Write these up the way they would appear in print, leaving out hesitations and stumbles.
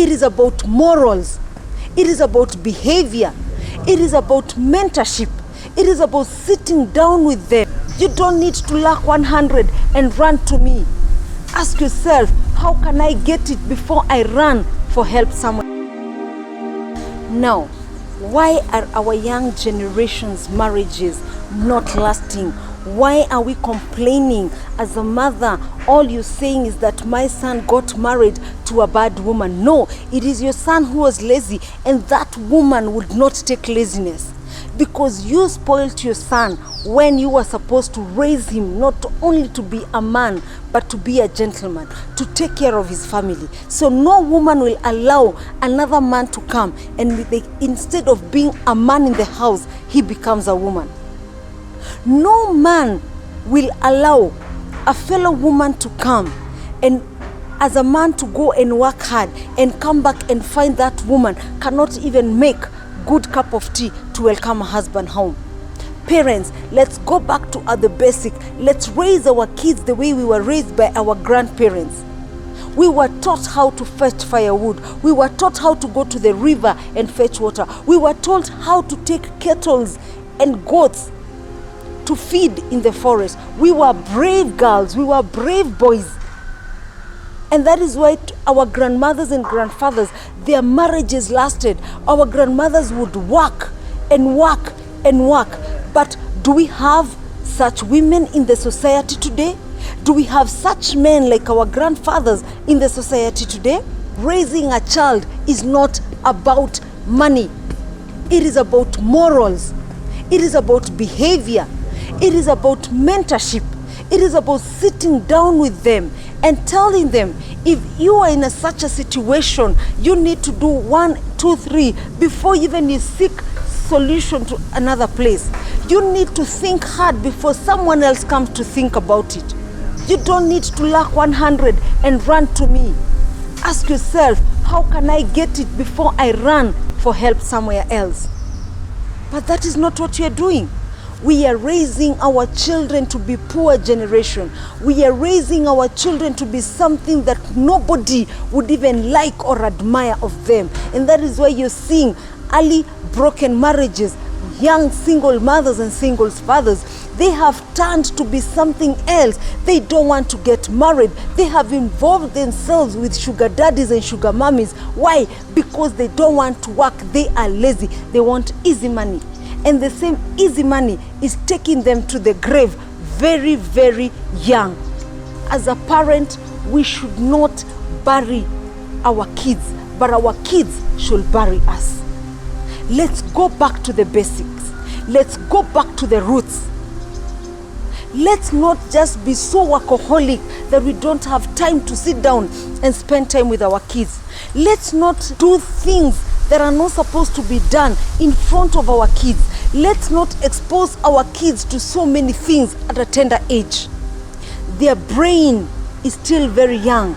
It is about morals. It is about behavior. It is about mentorship. It is about sitting down with them. You don't need to lack 100 and run to me. Ask yourself, how can I get it before I run for help somewhere? Now, why are our young generation's marriages not lasting? Why are we complaining as a mother? All you're saying is that my son got married to a bad woman. No, it is your son who was lazy, and that woman would not take laziness. Because you spoiled your son when you were supposed to raise him not only to be a man, but to be a gentleman, to take care of his family. So no woman will allow another man to come and instead of being a man in the house, he becomes a woman. No man will allow a fellow woman to come and as a man to go and work hard and come back and find that woman cannot even make good cup of tea to welcome a husband home. Parents, let's go back to the basic. Let's raise our kids the way we were raised by our grandparents. We were taught how to fetch firewood. We were taught how to go to the river and fetch water. We were taught how to take kettles and goats to feed in the forest. We were brave girls. We were brave boys. And that is why our grandmothers and grandfathers, their marriages lasted. Our grandmothers would work and work and work. But do we have such women in the society today? Do we have such men like our grandfathers in the society today? Raising a child is not about money. It is about morals. It is about behavior. It is about mentorship. It is about sitting down with them and telling them, if you are in such a situation, you need to do 1, 2, 3 before even you seek solution to another place. You need to think hard before someone else comes to think about it. You don't need to lack 100 and run to me. Ask yourself, how can I get it before I run for help somewhere else? But that is not what you are doing. We are raising our children to be poor generation. We are raising our children to be something that nobody would even like or admire of them. And that is why you're seeing early broken marriages, young single mothers and single fathers. They have turned to be something else. They don't want to get married. They have involved themselves with sugar daddies and sugar mummies. Why? Because they don't want to work. They are lazy. They want easy money. And the same easy money is taking them to the grave very, very young. As a parent, we should not bury our kids, but our kids should bury us. Let's go back to the basics. Let's go back to the roots. Let's not just be so workaholic that we don't have time to sit down and spend time with our kids. Let's not do things that are not supposed to be done in front of our kids. Let's not expose our kids to so many things at a tender age. Their brain is still very young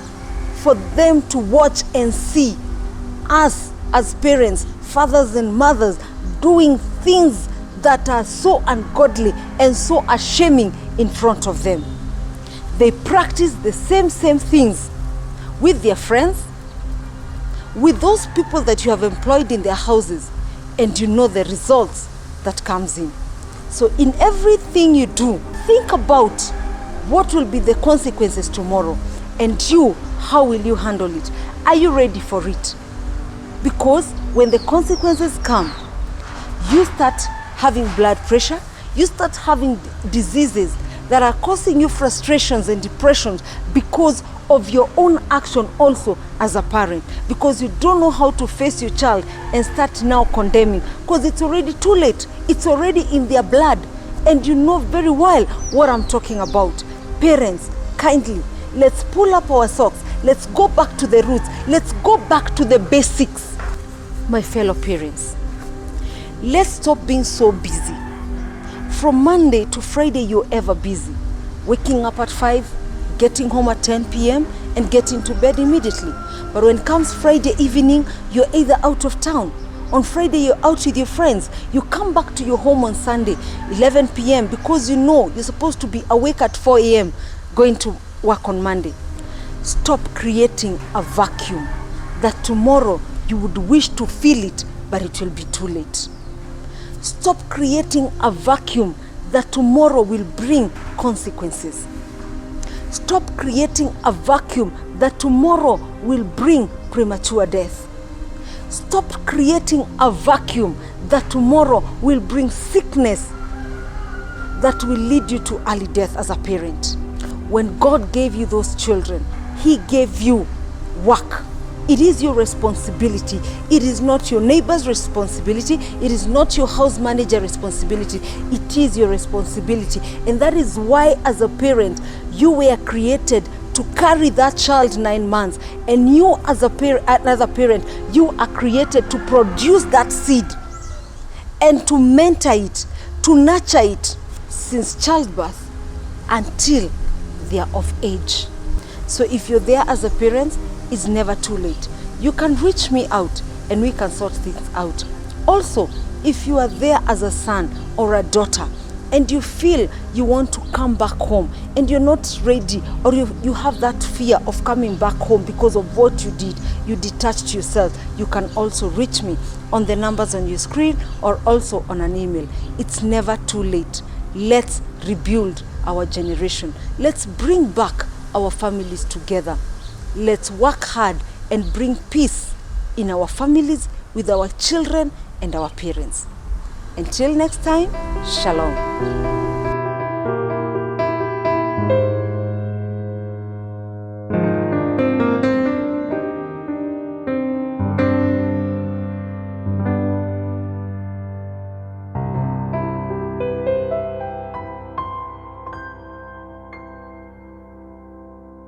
for them to watch and see us as parents, fathers and mothers, doing things that are so ungodly and so shaming in front of them. They practice the same things with their friends, with those people that you have employed in their houses, and you know the results that comes in. So in everything you do, think about what will be the consequences tomorrow, and you, how will you handle it? Are you ready for it? Because when the consequences come, you start having blood pressure, you start having diseases that are causing you frustrations and depressions because of your own action also as a parent, because you don't know how to face your child and start now condemning, because it's already too late. It's already in their blood, and you know very well what I'm talking about. Parents, kindly, let's pull up our socks. Let's go back to the roots. Let's go back to the basics. My fellow parents, let's stop being so busy. From Monday to Friday, you're ever busy. Waking up at 5, getting home at 10 p.m. and getting to bed immediately. But when it comes Friday evening, you're either out of town. On Friday, you're out with your friends. You come back to your home on Sunday, 11 p.m. because you know you're supposed to be awake at 4 a.m. going to work on Monday. Stop creating a vacuum. that tomorrow you would wish to feel it, but it will be too late. Stop creating a vacuum that tomorrow will bring consequences. Stop creating a vacuum that tomorrow will bring premature death. Stop creating a vacuum that tomorrow will bring sickness that will lead you to early death as a parent. When God gave you those children, He gave you work. It is your responsibility. It is not your neighbor's responsibility. It is not your house manager's responsibility. It is your responsibility. And that is why, as a parent, you were created to carry that child 9 months. And you, as another parent, you are created to produce that seed and to mentor it, to nurture it since childbirth until they are of age. So if you're there as a parent, it's never too late. You can reach me out and we can sort things out. Also, if you are there as a son or a daughter and you feel you want to come back home and you're not ready, or you have that fear of coming back home because of what you did, you detached yourself, you can also reach me on the numbers on your screen or also on an email. It's never too late. Let's rebuild our generation. Let's bring back our families together. Let's work hard and bring peace in our families, with our children and our parents. Until next time, shalom.